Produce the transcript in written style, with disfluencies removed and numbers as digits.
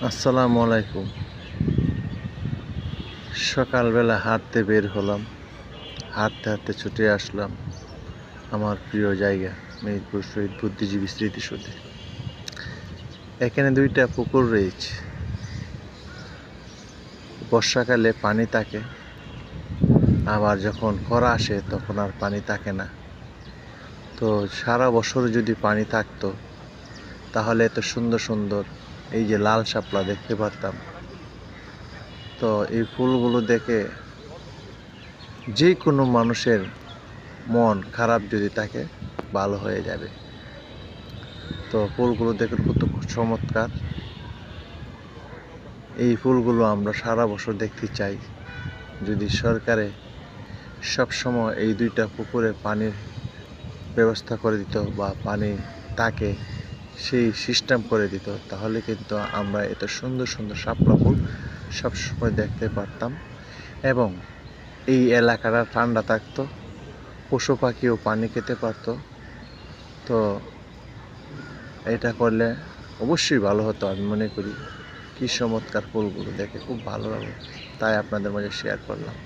আসসালামু আলাইকুম। সকালবেলা হাঁটতে বের হলাম। হাঁটতে হাঁটতে ছুটে আসলাম আমার প্রিয় জায়গা মিরপুর শহীদ বুদ্ধিজীবী স্মৃতিসৌধে। এখানে দুইটা পুকুর রয়েছে। বর্ষাকালে পানি থাকে, আবার যখন খরা আসে তখন আর পানি থাকে না। তো সারা বছর যদি পানি থাকতো তাহলে এত সুন্দর সুন্দর এই যে লাল শাপলা দেখতে পারতাম। তো এই ফুলগুলো দেখে যে কোনো মানুষের মন খারাপ যদি থাকে ভালো হয়ে যাবে। তো ফুলগুলো দেখুন কত চমৎকার। এই ফুলগুলো আমরা সারা বছর দেখতে চাই। যদি সরকারে সবসময় এই দুইটা পুকুরে পানির ব্যবস্থা করে দিত বা পানি থাকে সেই সিস্টেম করে দিত, তাহলে কিন্তু আমরা এত সুন্দর সুন্দর শাপলা ফুল সবসময় দেখতে পারতাম এবং এই এলাকাটা ঠান্ডা থাকতো, পশু পাখিও পানি খেতে পারতো। তো এটা করলে অবশ্যই ভালো হতো আমি মনে করি। কি চমৎকার ফুলগুলো দেখে খুব ভালো লাগে, তাই আপনাদের মাঝে শেয়ার করলাম।